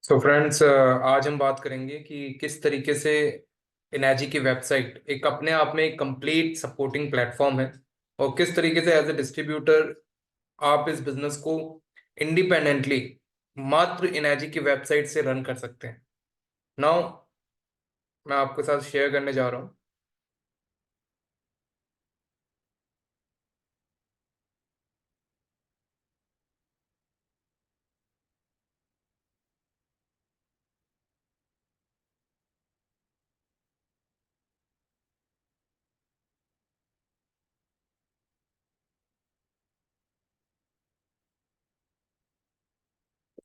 So friends, आज हम बात करेंगे कि किस तरीके से इनर्जी की वेबसाइट एक अपने आप में एक कंप्लीट सपोर्टिंग प्लेटफॉर्म है और किस तरीके से एज ए डिस्ट्रीब्यूटर आप इस बिजनेस को इंडिपेंडेंटली मात्र इनर्जी की वेबसाइट से रन कर सकते हैं। नाउ मैं आपके साथ शेयर करने जा रहा हूँ।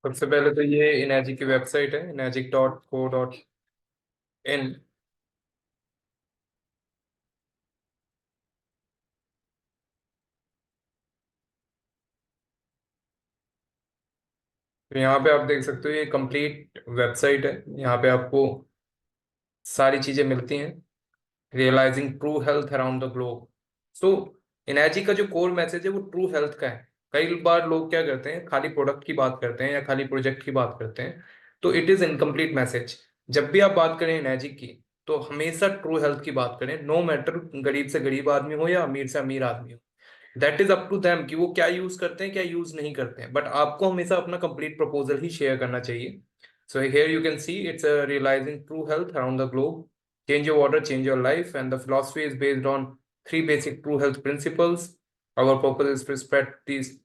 सबसे पहले तो ये इनर्जी की वेबसाइट है energic.co.in। तो यहाँ पे आप देख सकते हो ये कंप्लीट वेबसाइट है। यहाँ पे आपको सारी चीजें मिलती हैं। Realising true health around the globe. So energy का जो कोर मैसेज है वो ट्रू हेल्थ का है। कई बार लोग क्या करते हैं, खाली प्रोडक्ट की बात करते हैं या खाली प्रोजेक्ट की बात करते हैं, तो इट इज इनकम्प्लीट मैसेज। जब भी आप बात करें एनर्जी की, तो हमेशा ट्रू हेल्थ की बात करें, नो मैटर गरीब से गरीब आदमी हो या अमीर से अमीर आदमी हो। That is up to them कि वो क्या यूज करते हैं क्या यूज नहीं करते हैं, बट आपको हमेशा अपना कंप्लीट प्रपोजल ही शेयर करना चाहिए। So here you can see it's realising true health around the globe, change your water, change your life, and the philosophy is based on three basic true health principles. Our purpose is to spread these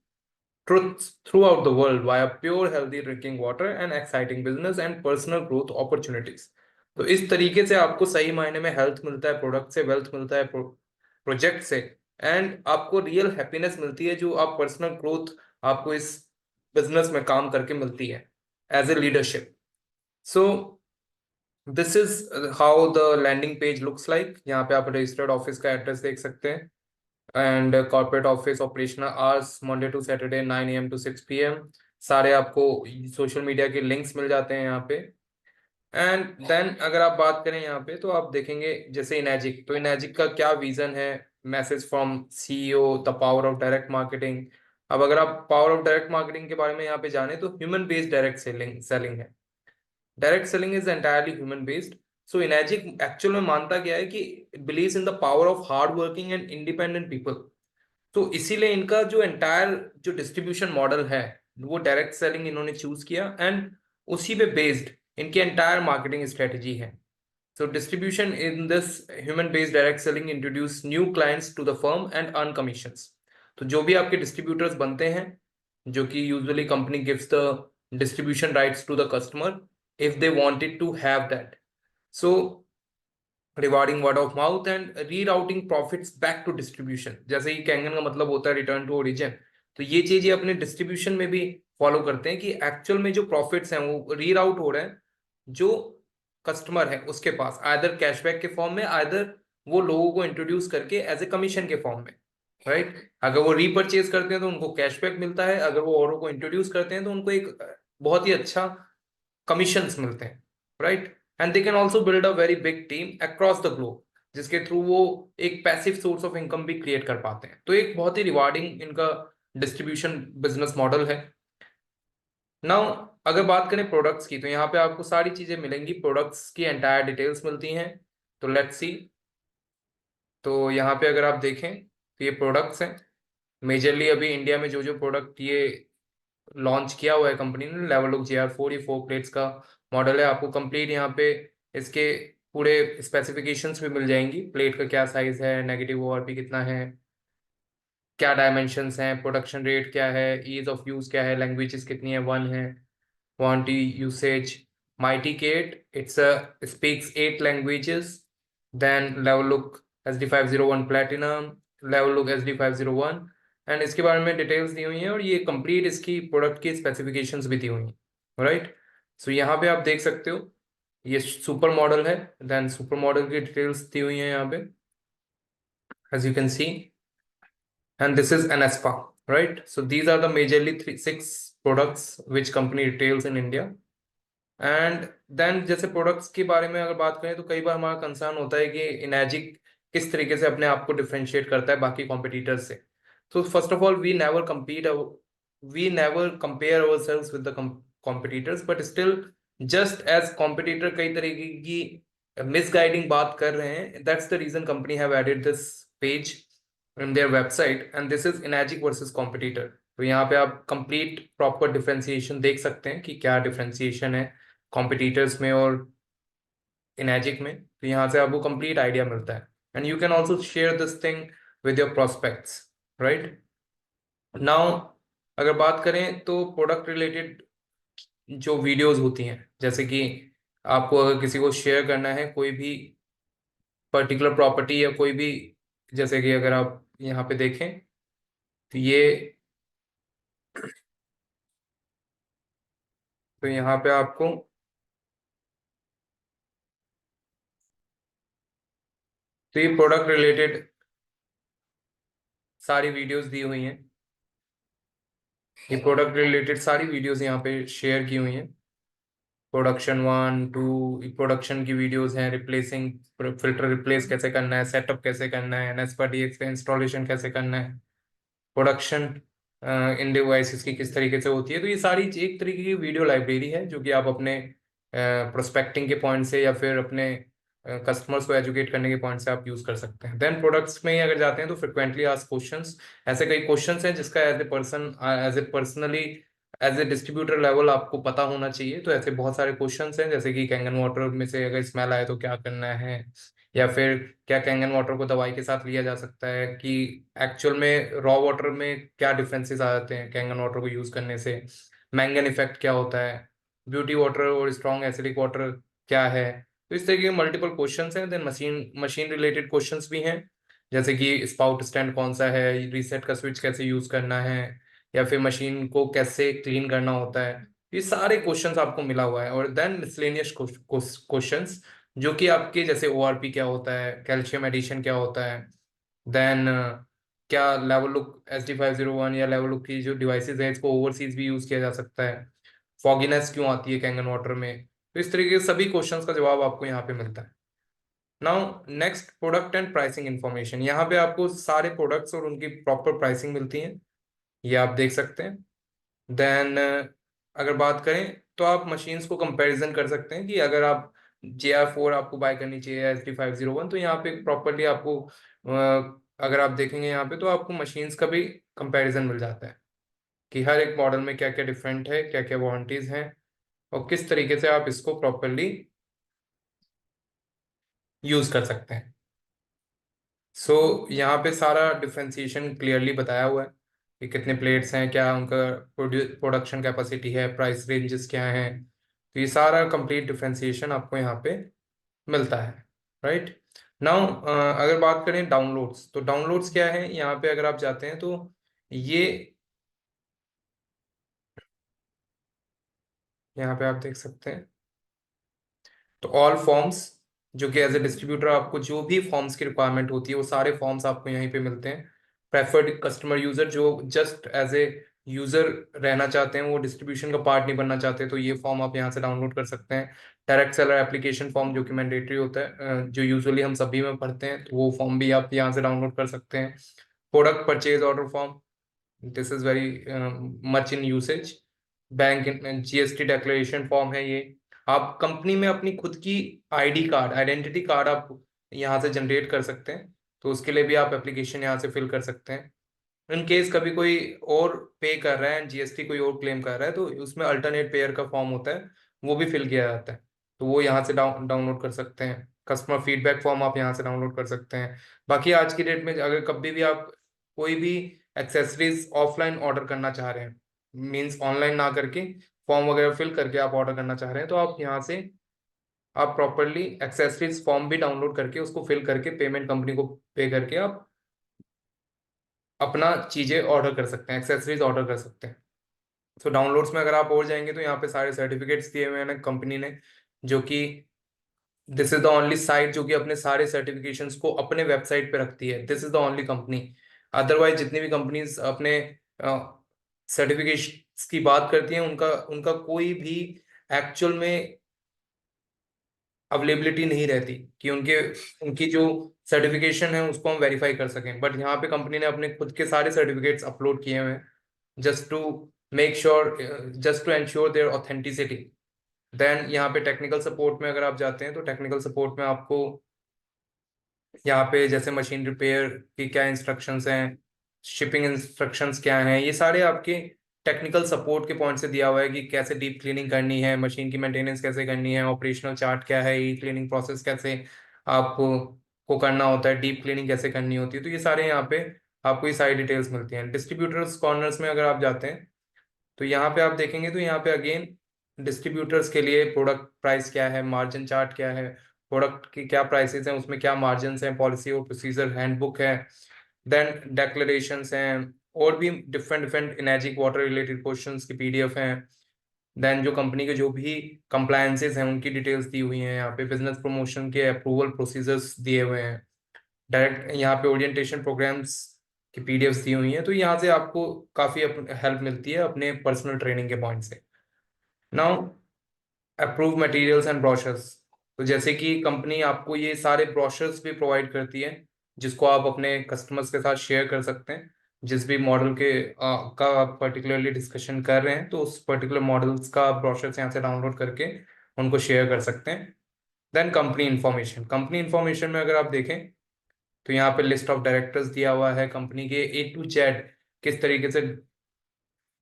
truths throughout the world via pure healthy drinking water and exciting business and personal growth opportunities. तो इस तरीके से आपको सही मायने में health मिलता है, प्रोडक्ट से वेल्थ मिलता है, प्रोजेक्ट से, एंड आपको रियल हैप्पीनेस मिलती है जो आप पर्सनल ग्रोथ आपको इस बिजनेस में काम करके मिलती है as a leadership. So this is how the landing page looks like. यहाँ पे आप रजिस्टर्ड ऑफिस का एड्रेस देख सकते हैं, and corporate office operational hours Monday to Saturday 9 AM to 6 PM। सारे आपको सोशल मीडिया के लिंक्स मिल जाते हैं यहाँ पे। एंड देन अगर आप बात करें यहाँ पे, तो आप देखेंगे जैसे इनर्जिक, तो इनर्जिक का क्या विजन है, message from CEO, the power of direct marketing. अब अगर आप पावर ऑफ डायरेक्ट मार्केटिंग के बारे में यहाँ पे जाने, तो human based direct selling selling है। Direct selling is entirely human based. So Enagic actual में मानता क्या है कि believes in the power of hard working and independent people. तो इसीलिए इनका जो एंटायर जो डिस्ट्रीब्यूशन मॉडल है वो डायरेक्ट सेलिंग इन्होंने चूज किया, एंड उसी पे बेस्ड इनकी एंटायर मार्केटिंग स्ट्रेटजी है। So distribution in this human-based direct selling introduce new clients to the firm and earn commissions. तो जो भी आपके डिस्ट्रीब्यूटर्स बनते हैं, जो कि usually company gives the distribution rights to the customer if they wanted to have that. So rewarding word of mouth and rerouting profits back to distribution. जैसे ही कैंगन का मतलब होता है रिटर्न टू ओरिजिन, तो ये चीज ये अपने डिस्ट्रीब्यूशन में भी फॉलो करते हैं कि एक्चुअल में जो प्रॉफिट्स हैं वो रीराउट हो रहे हैं जो कस्टमर है उसके पास, आइदर कैशबैक के फॉर्म में, आइदर वो लोगों को इंट्रोड्यूस करके एज ए कमीशन के फॉर्म में। राइट, अगर वो रीपर्चेज करते हैं तो उनको कैशबैक मिलता है, अगर वो औरों को इंट्रोड्यूस करते हैं तो उनको एक बहुत ही अच्छा कमीशंस मिलते हैं। Right, and they can also build a very big team across the globe, जिसके थ्रू वो एक पैसिव सोर्स ऑफ इनकम भी क्रिएट कर पाते हैं। तो एक बहुत ही रिवार्डिंग इनका डिस्ट्रीब्यूशन बिजनेस मॉडल है। नाउ अगर बात करें प्रोडक्ट्स की, तो यहाँ पे आपको सारी चीजें मिलेंगी, प्रोडक्ट्स की एंटायर डिटेल्स मिलती हैं। तो लेट्स सी। तो यहाँ पे अगर आप देखें तो ये प्रोडक्ट्स हैं। मेजरली अभी इंडिया में जो जो प्रोडक्ट ये लॉन्च किया हुआ है कंपनी ने, लेवल लुक JR4, ये 4 प्लेट्स का मॉडल है। आपको कंप्लीट यहाँ पे इसके पूरे स्पेसिफिकेशंस भी मिल जाएंगी, प्लेट का क्या साइज है, नेगेटिव ORP कितना है, क्या डायमेंशंस हैं, प्रोडक्शन रेट क्या है, ईज ऑफ यूज क्या है, लैंग्वेजेस कितनी है, वन है, warranty usage. Mighty cat it's speaks 8 languages. Then Leveluk SD501 platinum, Leveluk SD501, and इसके बारे में डिटेल्स दी हुई हैं, और ये कंप्लीट इसकी प्रोडक्ट की स्पेसिफिकेशंस भी दी हुई हैं। राइट, सो यहाँ पे आप देख सकते हो ये सुपर मॉडल है। देन सुपर मॉडल की डिटेल्स दी हुई हैं यहाँ पे, as you can see, and this is an Aespa, right? So these are the majorly six products which company retails in India. And then जैसे प्रोडक्ट्स के बारे में अगर बात करें, तो कई बार हमारा कंसर्न होता है कि इनर्जिक किस तरीके से अपने आप को डिफरेंशिएट करता है बाकी कॉम्पिटिटर्स से। तो first of all we never compare ourselves with the competitors, but still just as competitor कई तरीके की मिसगाइडिंग बात कर रहे हैं, that's the reason company have added this page in their website and this is Enagic versus competitor. तो यहाँ पे आप कंप्लीट प्रॉपर डिफरेंशिएशन देख सकते हैं कि क्या डिफरेंशिएशन है कॉम्पिटिटर्स में और इनएजिक में। तो यहाँ से आपको कंप्लीट आइडिया मिलता है and you can also share this thing with your prospects, right. Now अगर बात करें तो प्रोडक्ट रिलेटेड जो वीडियोस होती हैं, जैसे कि आपको अगर किसी को शेयर करना है कोई भी पर्टिकुलर प्रॉपर्टी या कोई भी, जैसे कि अगर आप यहाँ पे देखें तो यहाँ पे आपको तो ये प्रोडक्ट रिलेटेड सारी वीडियोस दी हुई हैं। ये प्रोडक्ट रिलेटेड सारी वीडियोस यहाँ पे शेयर की हुई हैं। प्रोडक्शन 1 2 प्रोडक्शन की वीडियोस हैं, रिप्लेसिंग फिल्टर रिप्लेस कैसे करना है, सेटअप कैसे करना है, एनएस पर डीएक्स का इंस्टॉलेशन कैसे करना है, प्रोडक्शन इन डिवाइसेस की किस तरीके से होती है। तो ये सारी एक तरीके की वीडियो लाइब्रेरी है जो कि आप अपने प्रोस्पेक्टिंग के पॉइंट से या फिर अपने कस्टमर्स को एजुकेट करने के पॉइंट से आप यूज कर सकते हैं। देन प्रोडक्ट्स में ही अगर जाते हैं तो फ्रिक्वेंटली आस्क्ड क्वेश्चंस, ऐसे कई क्वेश्चंस हैं जिसका as a person, as a personally, as a distributor level आपको पता होना चाहिए। तो ऐसे बहुत सारे क्वेश्चंस हैं, जैसे कि कैंगन वाटर में से अगर स्मेल आए तो क्या करना है, या फिर क्या कैंगन वाटर को दवाई के साथ लिया जा सकता है, कि एक्चुअल में रॉ वाटर में क्या डिफरेंसेस आ जाते हैं कैंगन वाटर को यूज करने से, मैंगन इफेक्ट क्या होता है, ब्यूटी वाटर और स्ट्रॉन्ग एसिडिक वाटर क्या है। तो इस तरीके के मल्टीपल क्वेश्चंस हैं। Then machine machine related questions भी हैं, जैसे कि स्पाउट स्टैंड कौन सा है, रीसेट का स्विच कैसे यूज करना है, या फिर मशीन को कैसे क्लीन करना होता है। ये सारे क्वेश्चंस आपको मिला हुआ है। और देन मिसलेनियस क्वेश्चंस, जो कि आपके जैसे ओआरपी क्या होता है, कैल्शियम एडिशन क्या होता है, देन क्या लेवल लुक SD501 या लेवल लुक की जो डिवाइसेस है इसको ओवरसीज भी यूज किया जा सकता है, फॉगिनेस क्यों आती है कैंगन वाटर में। तो इस तरीके के सभी क्वेश्चंस का जवाब आपको यहाँ पे मिलता है। Now next, product and pricing information. यहाँ पे आपको सारे प्रोडक्ट्स और उनकी प्रॉपर प्राइसिंग मिलती है, ये आप देख सकते हैं। देन अगर बात करें तो आप मशीन्स को कंपैरिजन कर सकते हैं कि अगर आप JR4 आपको बाय करनी चाहिए SD501, तो यहाँ पे प्रॉपरली आपको अगर आप देखेंगे यहाँ पे तो आपको मशीन्स का भी कंपैरिजन मिल जाता है कि हर एक मॉडल में क्या क्या डिफरेंट है, क्या क्या वारंटीज हैं, और किस तरीके से आप इसको प्रॉपरली यूज कर सकते हैं। सो यहाँ पे सारा डिफरेंशिएशन क्लियरली बताया हुआ है कि कितने प्लेट्स हैं, क्या उनका प्रोडक्शन कैपेसिटी है, प्राइस रेंजेस क्या हैं। तो ये सारा कंप्लीट डिफरेंशिएशन आपको यहाँ पे मिलता है, राइट। नाउ अगर बात करें डाउनलोड्स, तो डाउनलोड्स क्या है, यहाँ पे अगर आप जाते हैं तो ये यहाँ पे आप देख सकते हैं। तो ऑल फॉर्म्स, जो कि एज ए डिस्ट्रीब्यूटर आपको जो भी फॉर्म्स की रिक्वायरमेंट होती है वो सारे फॉर्म्स आपको यहीं पे मिलते हैं। प्रेफर्ड कस्टमर यूजर, जो जस्ट एज ए यूजर रहना चाहते हैं, वो डिस्ट्रीब्यूशन का पार्ट नहीं बनना चाहते, तो ये फॉर्म आप यहाँ से डाउनलोड कर सकते हैं। डायरेक्ट सेलर एप्लीकेशन फॉर्म, जो कि मैंडेटरी होता है, जो यूजुअली हम सभी में पढ़ते हैं, तो वो फॉर्म भी आप यहाँ से डाउनलोड कर सकते हैं। Product purchase order form, this is very much in usage. Bank GST declaration form है ये। आप कंपनी में अपनी खुद की ID कार्ड, आइडेंटिटी कार्ड आप यहाँ से जनरेट कर सकते हैं, तो उसके लिए भी आप एप्लीकेशन यहाँ से फिल कर सकते हैं। इन केस कभी कोई और पे कर रहा है, GST कोई और क्लेम कर रहा है, तो उसमें अल्टरनेट पेयर का फॉर्म होता है, वो भी फिल किया जाता है, तो वो यहाँ से डाउनलोड कर सकते हैं। कस्टमर फीडबैक फॉर्म आप यहाँ से डाउनलोड कर सकते हैं। बाकी आज की डेट में अगर कभी भी आप कोई भी एक्सेसरीज ऑफलाइन ऑर्डर करना चाह रहे हैं, मीन्स ऑनलाइन ना करके फॉर्म वगैरह फिल करके आप ऑर्डर करना चाह रहे हैं, तो आप यहाँ से आप प्रॉपरली एक्सेसरीज फॉर्म भी डाउनलोड करके उसको फिल करके पेमेंट कंपनी को पे करके आप अपना चीजें ऑर्डर कर सकते हैं, एक्सेसरीज ऑर्डर कर सकते हैं। तो डाउनलोड्स में अगर आप और जाएंगे तो यहाँ पे सारे सर्टिफिकेट्स दिए हुए हैं कंपनी ने, जो कि this is the only site जो कि अपने सारे सर्टिफिकेशंस को अपने वेबसाइट पे रखती है। This is the only company. Otherwise जितनी भी कंपनीज अपने सर्टिफिकेट्स की बात करती हैं, उनका उनका कोई भी एक्चुअल में अवेलेबिलिटी नहीं रहती कि उनके उनकी जो सर्टिफिकेशन है उसको हम वेरीफाई कर सकें। बट यहाँ पे कंपनी ने अपने खुद के सारे सर्टिफिकेट्स अपलोड किए हुए हैं, just to make sure, just to ensure their authenticity. Then यहाँ पे टेक्निकल सपोर्ट में अगर आप जाते हैं तो टेक्निकल सपोर्ट में आपको यहाँ पे जैसे मशीन रिपेयर की क्या इंस्ट्रक्शंस हैं, शिपिंग इंस्ट्रक्शंस क्या हैं, ये सारे आपके टेक्निकल सपोर्ट के पॉइंट से दिया हुआ है कि कैसे डीप क्लीनिंग करनी है, मशीन की मेंटेनेंस कैसे करनी है, ऑपरेशनल चार्ट क्या है, ई क्लीनिंग प्रोसेस कैसे आपको को करना होता है, डीप क्लीनिंग कैसे करनी होती है। तो ये सारे यहाँ पे आपको ये सारी डिटेल्स मिलती हैं। डिस्ट्रीब्यूटर्स कॉर्नर्स में अगर आप जाते हैं तो यहाँ पे आप देखेंगे तो यहाँ पे अगेन डिस्ट्रीब्यूटर्स के लिए प्रोडक्ट प्राइस क्या है, मार्जिन चार्ट क्या है, प्रोडक्ट की क्या प्राइसेस हैं, उसमें क्या मार्जिन हैं, पॉलिसी और प्रोसीजर हैंडबुक है, देन डेक्लेरेशंस हैं, और भी different different energy water related questions की पीडीएफ हैं। देन जो कंपनी के जो भी कंप्लायंसेस हैं उनकी डिटेल्स दी हुई हैं, यहाँ पे बिजनेस प्रमोशन के अप्रूवल प्रोसीजर्स दिए हुए हैं, डायरेक्ट यहाँ पे ओरिएंटेशन प्रोग्राम्स की पीडीएफ्स दी हुई हैं। तो यहाँ से आपको काफ़ी हेल्प मिलती है अपने पर्सनल ट्रेनिंग के पॉइंट से। Now approve materials and brochures, तो जैसे कि कंपनी आपको ये सारे ब्रोशर्स भी प्रोवाइड करती है जिसको आप अपने कस्टमर्स के साथ शेयर कर सकते हैं। जिस भी मॉडल के का आप पर्टिकुलरली डिस्कशन कर रहे हैं तो उस पर्टिकुलर मॉडल्स का ब्रोशर्स यहाँ से डाउनलोड करके उनको शेयर कर सकते हैं। देन कंपनी इंफॉर्मेशन में अगर आप देखें तो यहाँ पे लिस्ट ऑफ डायरेक्टर्स दिया हुआ है, कंपनी के A to Z किस तरीके से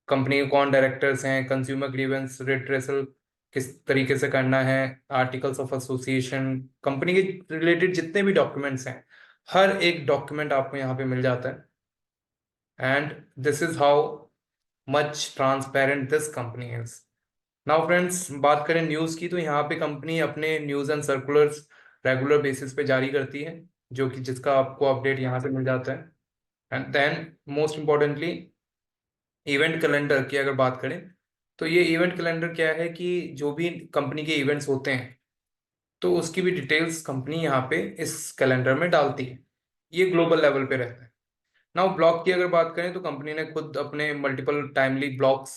कंपनी के कौन डायरेक्टर्स हैं, कंज्यूमर ग्रीवेंस रिट्रेसल किस तरीके से करना है, आर्टिकल्स ऑफ एसोसिएशन, कंपनी के रिलेटेड जितने भी डॉक्यूमेंट्स हैं हर एक डॉक्यूमेंट आपको यहाँ पे मिल जाता है। And this is how much transparent this company is. Now friends, बात करें न्यूज़ की तो यहाँ पे कंपनी अपने news and circulars regular basis पे जारी करती है, जो कि जिसका आपको अपडेट यहाँ से मिल जाता है। And then most importantly event calendar की अगर बात करें तो ये इवेंट कैलेंडर क्या है कि जो भी कंपनी के इवेंट्स होते हैं तो उसकी भी डिटेल्स कंपनी यहाँ पे इस कैलेंडर में डालती है। ये ग्लोबल लेवल पे रहता है। नाउ ब्लॉग की अगर बात करें तो कंपनी ने खुद अपने मल्टीपल टाइमली ब्लॉग्स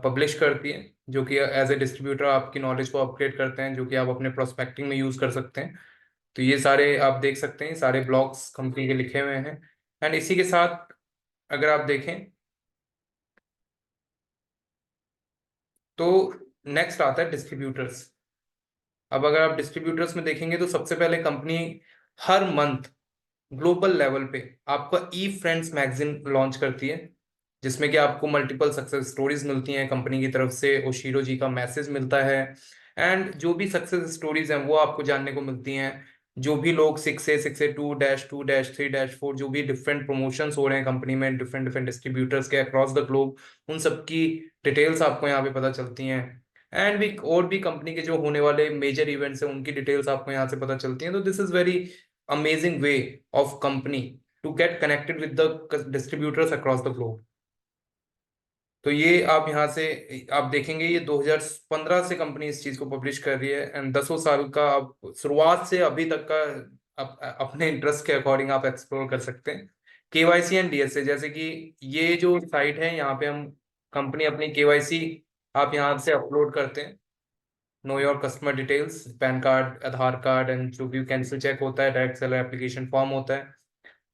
पब्लिश करती है, जो कि एज ए डिस्ट्रीब्यूटर आपकी नॉलेज को अपग्रेड करते हैं, जो कि आप अपने प्रोस्पेक्टिंग में यूज कर सकते हैं। तो ये सारे आप देख सकते हैं, सारे ब्लॉग्स कंपनी के लिखे हुए हैं। एंड इसी के साथ अगर आप देखें तो नेक्स्ट आता है डिस्ट्रीब्यूटर्स। अब अगर आप डिस्ट्रीब्यूटर्स में देखेंगे तो सबसे पहले कंपनी हर मंथ ग्लोबल लेवल पे आपका ई फ्रेंड्स मैगजीन लॉन्च करती है, जिसमें कि आपको मल्टीपल सक्सेस स्टोरीज मिलती हैं कंपनी की तरफ से, ओशीरो जी का मैसेज मिलता है। एंड जो भी सक्सेस स्टोरीज हैं वो आपको जानने को मिलती हैं। जो भी लोग 6A 6A 2-2-3-4 जो भी डिफरेंट प्रमोशंस हो रहे हैं कंपनी में डिफरेंट डिफरेंट डिस्ट्रीब्यूटर्स के अक्रॉस द ग्लोब, उन सब की डिटेल्स आपको यहाँ पे पता चलती हैं। एंड भी और भी कंपनी के जो होने वाले मेजर इवेंट्स हैं उनकी डिटेल्स आपको यहाँ से पता चलती हैं। तो this is very amazing way of company to get connected with the distributors across the globe। तो ये आप यहाँ से आप देखेंगे ये 2015 से कंपनी इस चीज को पब्लिश कर रही है। एंड 10 साल का आप शुरुआत से अभी तक का अपने इंटरेस्ट के अकॉर्डिंग आप एक्सप्लोर कर सकते हैं। केवाईसी एंड डीएसए, जैसे कि ये जो साइट है यहाँ पे हम कंपनी अपनी केवाईसी आप यहाँ से अपलोड करते हैं, know your customer details, pan card, Aadhaar card, and जो भी कैंसिल चेक होता है, डायरेक्ट सेलर एप्लीकेशन फॉर्म होता है,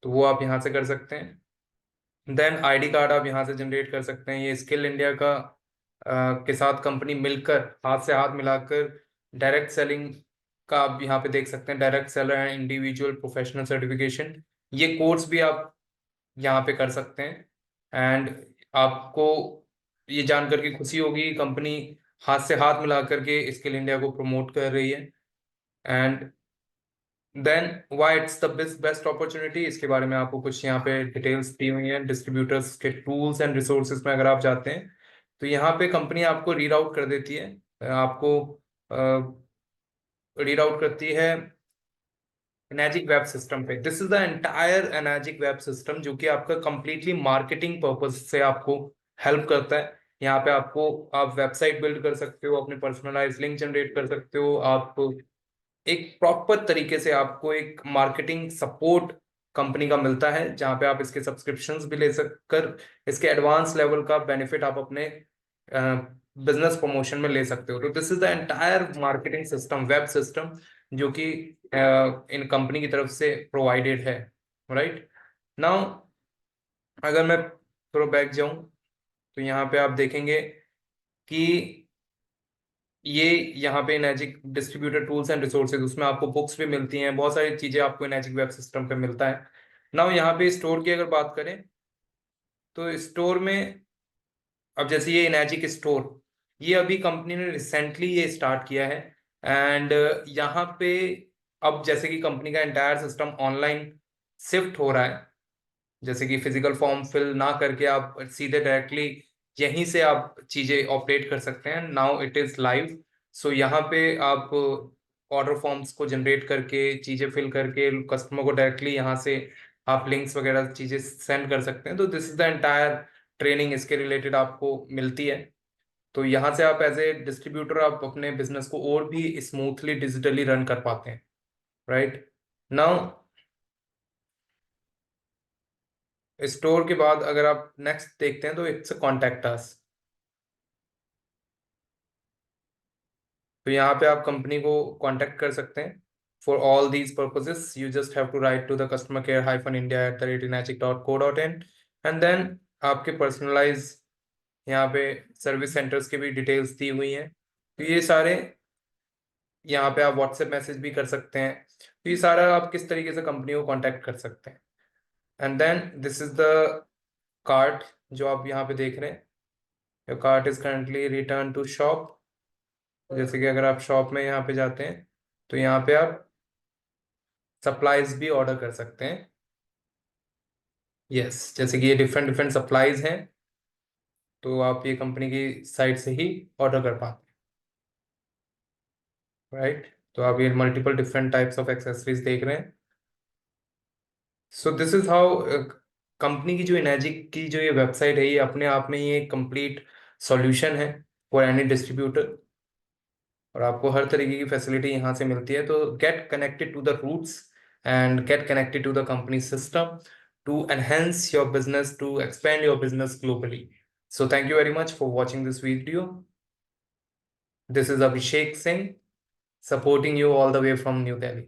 तो वो आप यहाँ से कर सकते हैं। देन आईडी कार्ड आप यहाँ से जनरेट कर सकते हैं। ये स्किल इंडिया का के साथ कंपनी मिलकर हाथ से हाथ मिलाकर डायरेक्ट सेलिंग का आप यहाँ पे देख सकते हैं, direct seller and individual professional certification, ये कोर्स भी आप यहाँ पे कर सकते हैं। एंड आपको ये जानकर के खुशी होगी कंपनी हाथ से हाथ मिला करके स्किल इंडिया को प्रमोट कर रही है। And then why it's the best best opportunity, इसके बारे में आपको कुछ यहाँ पे डिटेल्स दी हुई हैं। डिस्ट्रीब्यूटर्स के टूल्स एंड रिसोर्सेज में अगर आप जाते हैं तो यहाँ पे कंपनी आपको रीड आउट कर देती है, आपको रीड आउट करती है एनर्जिक वेब सिस्टम पे। This is the entire energic web system जो कि आपका कंप्लीटली मार्केटिंग पर्पज से आपको हेल्प करता है। यहाँ पे आपको आप वेबसाइट बिल्ड कर सकते हो, अपने पर्सनलाइज लिंक जनरेट कर सकते हो, आप एक प्रॉपर तरीके से आपको एक मार्केटिंग सपोर्ट कंपनी का मिलता है, जहां पे आप इसके सब्सक्रिप्शंस भी ले सककर इसके एडवांस लेवल का बेनिफिट आप अपने बिजनेस प्रमोशन में ले सकते हो। तो this is the entire marketing system, web system, जो कि इन कंपनी की तरफ से प्रोवाइडेड है। राइट नाउ अगर मैं थोड़ा बैक जाऊं तो यहाँ पे आप देखेंगे कि ये यहाँ पे इनएजिक डिस्ट्रीब्यूटर टूल्स एंड रिसोर्सेज, उसमें आपको बुक्स भी मिलती हैं, बहुत सारी चीजें आपको इनएजिक वेब सिस्टम पे मिलता है। नाउ यहाँ पे स्टोर की अगर बात करें, तो स्टोर में अब जैसे ये इनएजिक स्टोर, ये अभी कंपनी ने रिसेंटली ये स्टार्ट किया है। एंड यहाँ पे अब जैसे कि कंपनी का एंटायर सिस्टम ऑनलाइन शिफ्ट हो रहा है, जैसे कि फिजिकल फॉर्म फिल ना करके आप सीधे डायरेक्टली यहीं से आप चीजें ऑपरेट कर सकते हैं। Now it is live. So यहाँ पे आप ऑर्डर फॉर्म्स को जनरेट करके चीजें फिल करके कस्टमर को डायरेक्टली यहाँ से आप लिंक्स वगैरह चीजें सेंड कर सकते हैं। तो this is the entire training इसके रिलेटेड आपको मिलती है। तो यहाँ से आप एज ए डिस्ट्रीब्यूटर आप अपने बिजनेस को और भी स्मूथली डिजिटली रन कर पाते हैं, राइट। नाउ स्टोर के बाद अगर आप नेक्स्ट देखते हैं तो इट्स कॉन्टेक्ट अस। तो यहाँ पे आप कंपनी को कांटेक्ट कर सकते हैं for all these purposes. You just have to write to the customer care hyphen India at the rate inagic.co.in, and then आपके पर्सनलाइज यहाँ पे सर्विस सेंटर्स की भी डिटेल्स दी हुई हैं। तो ये सारे यहाँ पे आप व्हाट्सएप मैसेज भी कर सकते हैं। तो ये सारा आप किस तरीके से कंपनी को कांटेक्ट कर सकते हैं। And then this is the cart जो आप यहाँ पे देख रहे हैं। Your cart is currently return to shop. जैसे कि अगर आप शॉप में यहाँ पे जाते हैं, तो यहाँ पे आप सप्लाईज भी ऑर्डर कर सकते हैं। यस, जैसे कि ये डिफरेंट डिफरेंट सप्लाईज हैं, तो आप ये कंपनी की साइट से ही ऑर्डर कर पाते हैं, राइट। तो आप ये multiple different types of accessories देख रहे हैं। सो दिस इज हाउ कंपनी की जो इनएजिक की जो ये वेबसाइट है, ये अपने आप में ये कंप्लीट सॉल्यूशन है फॉर एनी डिस्ट्रीब्यूटर, और आपको हर तरीके की फैसिलिटी यहाँ से मिलती है। तो get connected to the roots and get connected to the company system to enhance your business, to expand your business globally. So thank you very much for watching this video. This is Abhishek Singh supporting you all the way from New Delhi.